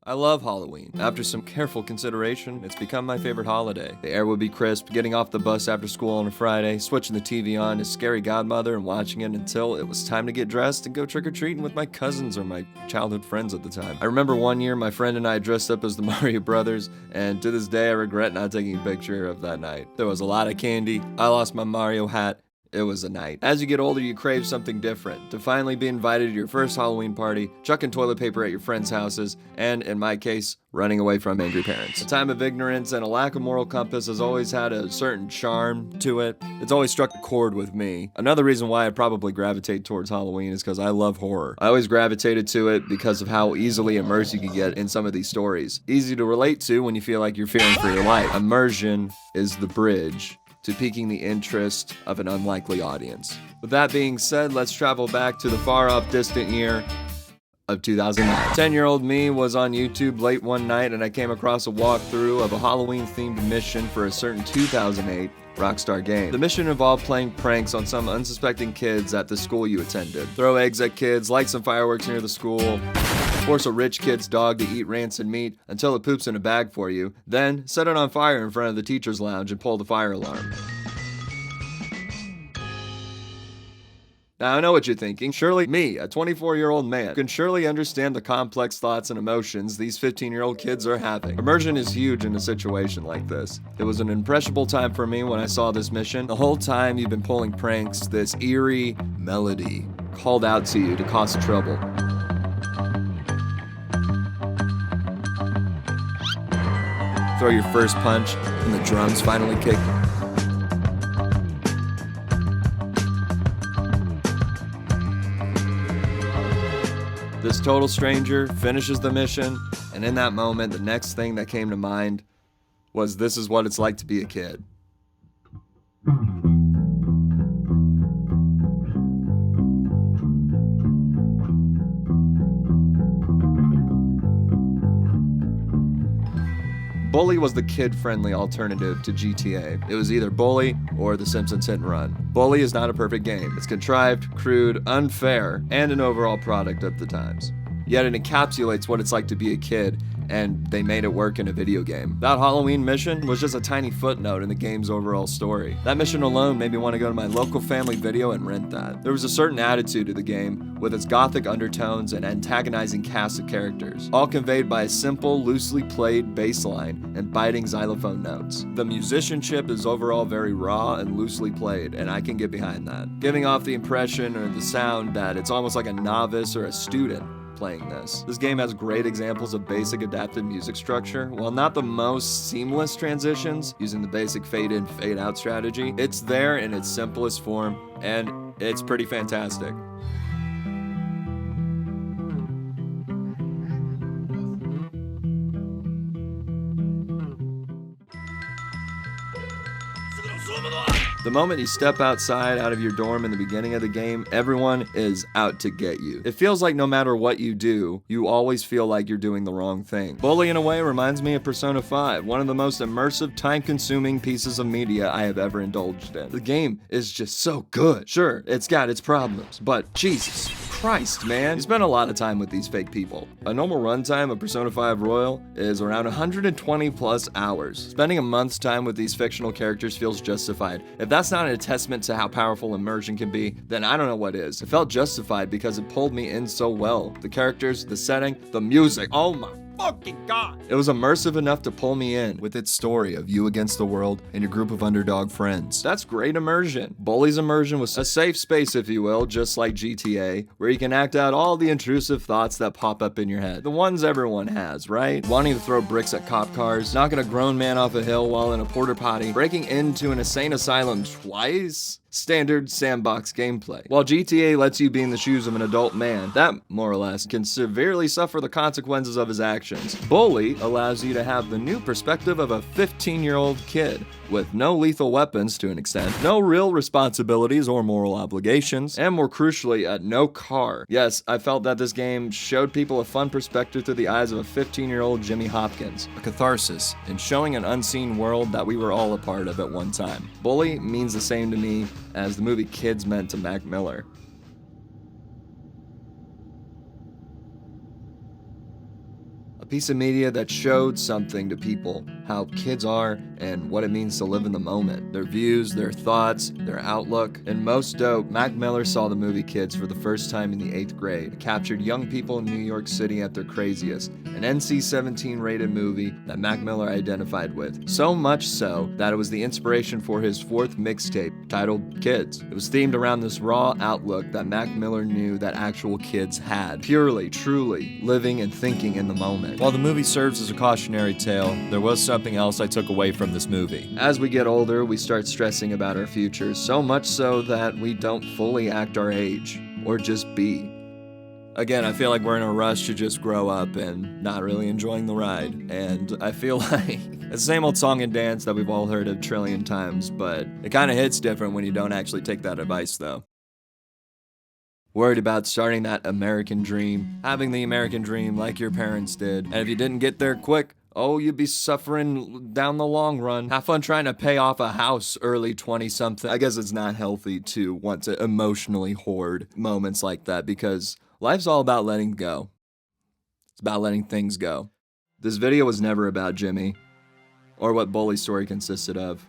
I love Halloween. After some careful consideration, it's become my favorite holiday. The air would be crisp, getting off the bus after school on a Friday, switching the TV on to Scary Godmother and watching it until it was time to get dressed and go trick-or-treating with my cousins or my childhood friends at the time. I remember one year my friend and I dressed up as the Mario Brothers, and to this day I regret not taking a picture of that night. There was a lot of candy, I lost my Mario hat. It was a night. As you get older, you crave something different. To finally be invited to your first Halloween party, chucking toilet paper at your friends' houses, and, in my case, running away from angry parents. A time of ignorance and a lack of moral compass has always had a certain charm to it. It's always struck a chord with me. Another reason why I probably gravitate towards Halloween is because I love horror. I always gravitated to it because of how easily immersed you can get in some of these stories. Easy to relate to when you feel like you're fearing for your life. Immersion is the bridge to piquing the interest of an unlikely audience. With that being said, let's travel back to the far-off distant year of 2009. 10-year-old me was on YouTube late one night and I came across a walkthrough of a Halloween-themed mission for a certain 2008 Rockstar game. The mission involved playing pranks on some unsuspecting kids at the school you attended. Throw eggs at kids, light some fireworks near the school, force a rich kid's dog to eat rancid meat until it poops in a bag for you, then set it on fire in front of the teacher's lounge and pull the fire alarm. Now, I know what you're thinking. Surely me, a 24-year-old man, can surely understand the complex thoughts and emotions these 15-year-old kids are having. Immersion is huge in a situation like this. It was an impressionable time for me when I saw this mission. The whole time you've been pulling pranks, this eerie melody called out to you to cause trouble. Throw your first punch, and the drums finally kick. This total stranger finishes the mission, and in that moment, the next thing that came to mind was, this is what it's like to be a kid. Bully was the kid-friendly alternative to GTA. It was either Bully or The Simpsons Hit and Run. Bully is not a perfect game. It's contrived, crude, unfair, and an overall product of the times. Yet it encapsulates what it's like to be a kid, and they made it work in a video game. That Halloween mission was just a tiny footnote in the game's overall story. That mission alone made me want to go to my local Family Video and rent that. There was a certain attitude to the game, with its gothic undertones and antagonizing cast of characters, all conveyed by a simple, loosely played bass line and biting xylophone notes. The musicianship is overall very raw and loosely played, and I can get behind that, giving off the impression or the sound that it's almost like a novice or a student playing this. This game has great examples of basic adaptive music structure. While not the most seamless transitions, using the basic fade-in, fade-out strategy, it's there in its simplest form, and it's pretty fantastic. The moment you step outside out of your dorm in the beginning of the game, everyone is out to get you. It feels like no matter what you do, you always feel like you're doing the wrong thing. Bully, in a way, reminds me of Persona 5, one of the most immersive, time-consuming pieces of media I have ever indulged in. The game is just so good. Sure, it's got its problems, but Jesus Christ, man. You spend a lot of time with these fake people. A normal runtime of Persona 5 Royal is around 120 plus hours. Spending a month's time with these fictional characters feels justified. If that's not a testament to how powerful immersion can be, then I don't know what is. It felt justified because it pulled me in so well. The characters, the setting, the music. Oh my fucking God. It was immersive enough to pull me in with its story of you against the world and your group of underdog friends. That's great immersion. Bully's immersion was a safe space, if you will, just like GTA, where you can act out all the intrusive thoughts that pop up in your head. The ones everyone has, right? Wanting to throw bricks at cop cars, knocking a grown man off a hill while in a porta potty, breaking into an insane asylum twice? Standard sandbox gameplay. While GTA lets you be in the shoes of an adult man, that, more or less, can severely suffer the consequences of his actions. Bully allows you to have the new perspective of a 15-year-old kid, with no lethal weapons to an extent, no real responsibilities or moral obligations, and more crucially, no car. Yes, I felt that this game showed people a fun perspective through the eyes of a 15-year-old Jimmy Hopkins, a catharsis in showing an unseen world that we were all a part of at one time. Bully means the same to me as the movie Kids meant to Mac Miller. A piece of media that showed something to people, how kids are and what it means to live in the moment. Their views, their thoughts, their outlook. And most dope, Mac Miller saw the movie Kids for the first time in the 8th grade. It captured young people in New York City at their craziest. An NC-17 rated movie that Mac Miller identified with. So much so that it was the inspiration for his 4th mixtape titled Kids. It was themed around this raw outlook that Mac Miller knew that actual kids had. Purely, truly, living and thinking in the moment. While the movie serves as a cautionary tale, there was something else I took away from this movie. As we get older, we start stressing about our futures, so much so that we don't fully act our age, or just be. Again, I feel like we're in a rush to just grow up and not really enjoying the ride. And I feel like it's the same old song and dance that we've all heard a trillion times, but it kind of hits different when you don't actually take that advice, though. Worried about starting that American dream, having the American dream like your parents did. And if you didn't get there quick, oh, you'd be suffering down the long run. Have fun trying to pay off a house early 20-something. I guess it's not healthy to want to emotionally hoard moments like that because life's all about letting go. It's about letting things go. This video was never about Jimmy or what Bully's story consisted of.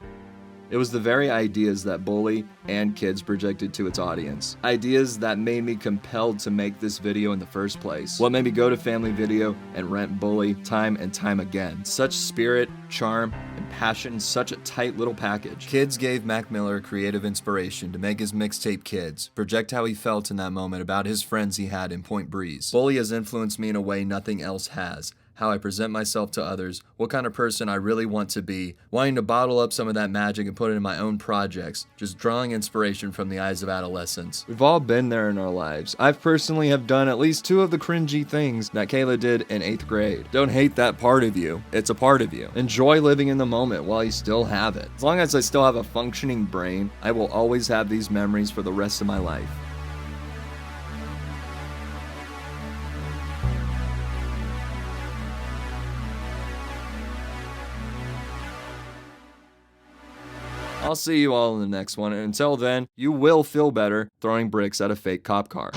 It was the very ideas that Bully and K.i.d.s projected to its audience. Ideas that made me compelled to make this video in the first place. What made me go to Family Video and rent Bully time and time again. Such spirit, charm, and passion in such a tight little package. K.i.d.s gave Mac Miller creative inspiration to make his mixtape K.i.d.s, project how he felt in that moment about his friends he had in Point Breeze. Bully has influenced me in a way nothing else has. How I present myself to others, what kind of person I really want to be, wanting to bottle up some of that magic and put it in my own projects, just drawing inspiration from the eyes of adolescence. We've all been there in our lives. I've personally have done at least 2 of the cringy things that Kayla did in 8th grade. Don't hate that part of you. It's a part of you. Enjoy living in the moment while you still have it. As long as I still have a functioning brain, I will always have these memories for the rest of my life. I'll see you all in the next one, and until then, you will feel better throwing bricks at a fake cop car.